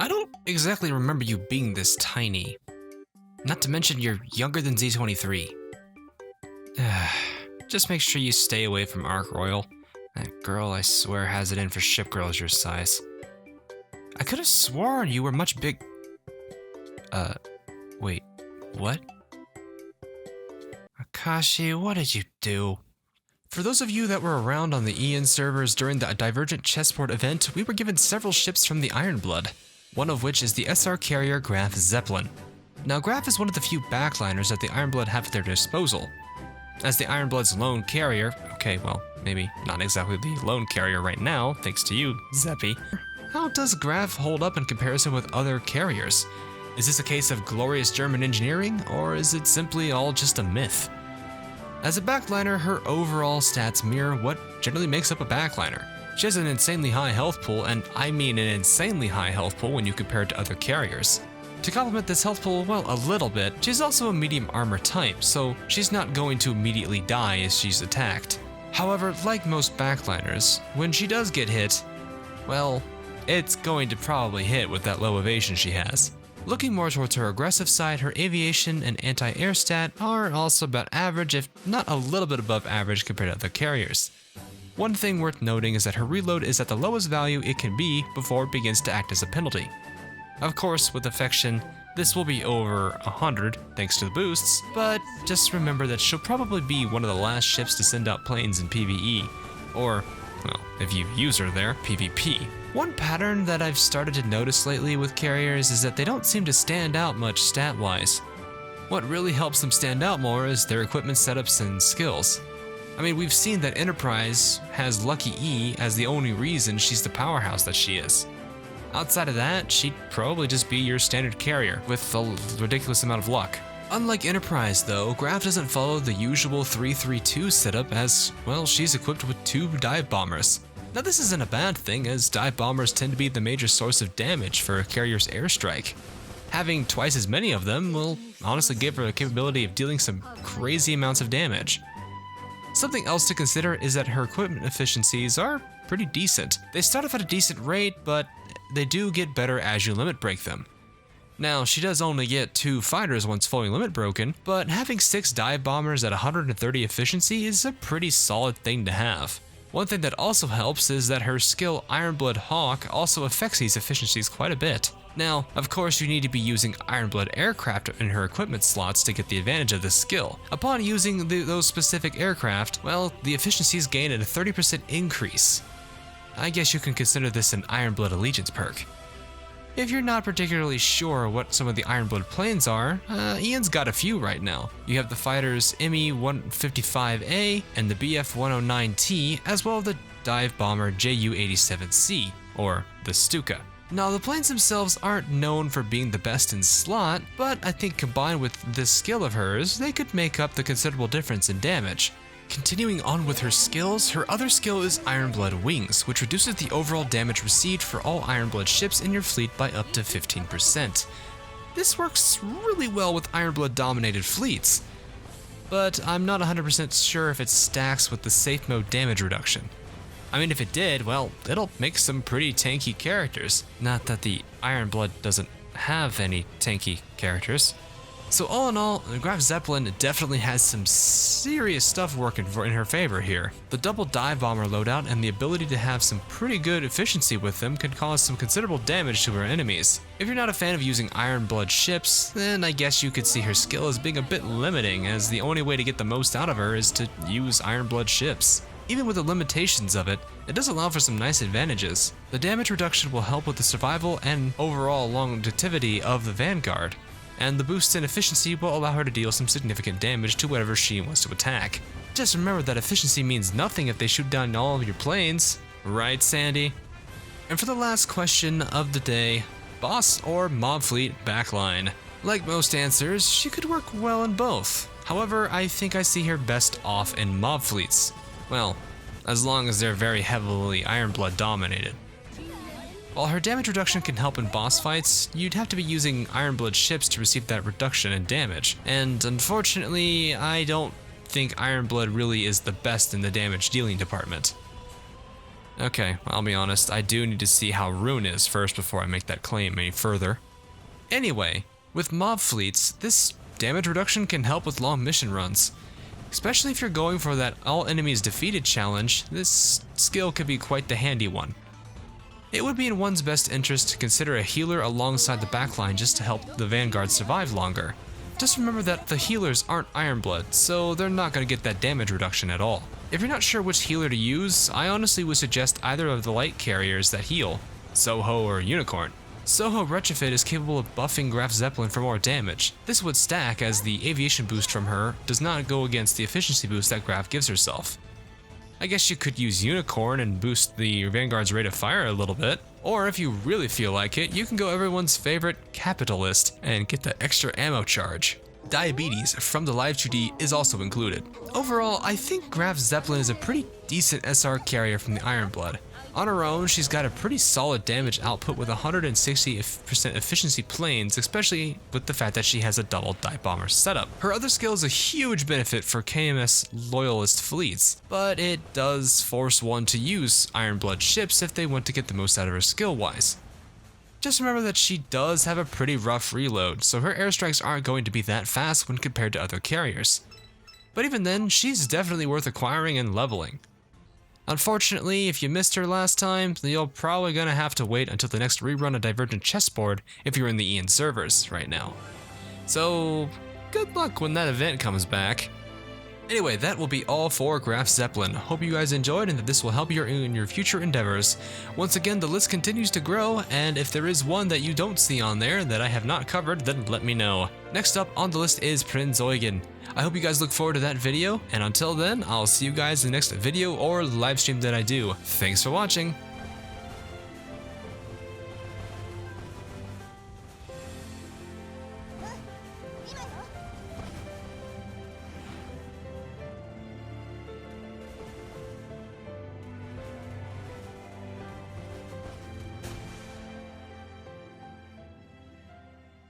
I don't exactly remember you being this tiny. Not to mention you're younger than Z23. Just make sure you stay away from Arc Royal. That girl, I swear, has it in for ship girls your size. I could have sworn you were much big... Wait, what? Akashi, what did you do? For those of you that were around on the Ian servers during the Divergent Chessport event, we were given several ships from the Ironblood, one of which is the SR carrier Graf Zeppelin. Now, Graf is one of the few backliners that the Ironblood have at their disposal. As the Ironblood's lone carrier, okay, well, maybe not exactly the lone carrier right now, thanks to you, Zeppy. How does Graf hold up in comparison with other carriers? Is this a case of glorious German engineering, or is it simply all just a myth? As a backliner, her overall stats mirror what generally makes up a backliner. She has an insanely high health pool, and I mean an insanely high health pool when you compare it to other carriers. To complement this health pool, well, a little bit, she's also a medium armor type, so she's not going to immediately die as she's attacked. However, like most backliners, when she does get hit, well, it's going to probably hit with that low evasion she has. Looking more towards her aggressive side, her aviation and anti-air stat are also about average, if not a little bit above average compared to other carriers. One thing worth noting is that her reload is at the lowest value it can be before it begins to act as a penalty. Of course, with affection, this will be over 100 thanks to the boosts, but just remember that she'll probably be one of the last ships to send out planes in PvE, or, well, if you use her there, PvP. One pattern that I've started to notice lately with carriers is that they don't seem to stand out much stat-wise. What really helps them stand out more is their equipment setups and skills. I mean, we've seen that Enterprise has Lucky E as the only reason she's the powerhouse that she is. Outside of that, she'd probably just be your standard carrier with a ridiculous amount of luck. Unlike Enterprise though, Graf doesn't follow the usual 3-3-2 setup as, well, she's equipped with 2 dive bombers. Now this isn't a bad thing, as dive bombers tend to be the major source of damage for a carrier's airstrike. Having twice as many of them will honestly give her the capability of dealing some crazy amounts of damage. Something else to consider is that her equipment efficiencies are pretty decent. They start off at a decent rate, but they do get better as you limit break them. Now, she does only get 2 fighters once fully limit broken, but having 6 dive bombers at 130 efficiency is a pretty solid thing to have. One thing that also helps is that her skill Ironblood Hawk also affects these efficiencies quite a bit. Now, of course, you need to be using Ironblood aircraft in her equipment slots to get the advantage of this skill. Upon using those specific aircraft, well, the efficiencies gain at a 30% increase. I guess you can consider this an Ironblood Allegiance perk. If you're not particularly sure what some of the Ironblood planes are, Ian's got a few right now. You have the fighters ME-155A and the BF-109T, as well as the dive bomber JU-87C, or the Stuka. Now, the planes themselves aren't known for being the best in slot, but I think combined with this skill of hers, they could make up the considerable difference in damage. Continuing on with her skills, her other skill is Ironblood Wings, which reduces the overall damage received for all Ironblood ships in your fleet by up to 15%. This works really well with Ironblood dominated fleets, but I'm not 100% sure if it stacks with the safe mode damage reduction. I mean, if it did, well, it'll make some pretty tanky characters. Not that the Ironblood doesn't have any tanky characters. So all in all, Graf Zeppelin definitely has some serious stuff working in her favor here. The double dive bomber loadout and the ability to have some pretty good efficiency with them can cause some considerable damage to her enemies. If you're not a fan of using Ironblood ships, then I guess you could see her skill as being a bit limiting, as the only way to get the most out of her is to use Ironblood ships. Even with the limitations of it, it does allow for some nice advantages. The damage reduction will help with the survival and overall longevity of the Vanguard, and the boost in efficiency will allow her to deal some significant damage to whatever she wants to attack. Just remember that efficiency means nothing if they shoot down all of your planes. Right, Sandy? And for the last question of the day, boss or mob fleet backline? Like most answers, she could work well in both. However, I think I see her best off in mob fleets. Well, as long as they're very heavily Ironblood dominated. While her damage reduction can help in boss fights, you'd have to be using Ironblood ships to receive that reduction in damage, and unfortunately, I don't think Ironblood really is the best in the damage dealing department. Okay, I'll be honest, I do need to see how Rune is first before I make that claim any further. Anyway, with mob fleets, this damage reduction can help with long mission runs. Especially if you're going for that all enemies defeated challenge, this skill could be quite the handy one. It would be in one's best interest to consider a healer alongside the backline just to help the vanguard survive longer. Just remember that the healers aren't Ironblood, so they're not going to get that damage reduction at all. If you're not sure which healer to use, I honestly would suggest either of the light carriers that heal, Soho or Unicorn. Soho Retrofit is capable of buffing Graf Zeppelin for more damage. This would stack as the aviation boost from her does not go against the efficiency boost that Graf gives herself. I guess you could use Unicorn and boost the Vanguard's rate of fire a little bit, or if you really feel like it, you can go everyone's favorite Capitalist and get the extra ammo charge. Diabetes from the Live 2D is also included. Overall, I think Graf Zeppelin is a pretty decent SR carrier from the Ironblood. On her own, she's got a pretty solid damage output with 160% efficiency planes, especially with the fact that she has a double dive bomber setup. Her other skill is a huge benefit for KMS loyalist fleets, but it does force one to use Ironblood ships if they want to get the most out of her skill-wise. Just remember that she does have a pretty rough reload, so her airstrikes aren't going to be that fast when compared to other carriers. But even then, she's definitely worth acquiring and leveling. Unfortunately, if you missed her last time, you're probably gonna have to wait until the next rerun of Divergent Chessboard if you're in the Ian servers right now. So, good luck when that event comes back. Anyway, that will be all for Graf Zeppelin. Hope you guys enjoyed and that this will help you in your future endeavors. Once again, the list continues to grow, and if there is one that you don't see on there that I have not covered, then let me know. Next up on the list is Prinz Eugen. I hope you guys look forward to that video, and until then, I'll see you guys in the next video or live stream that I do. Thanks for watching.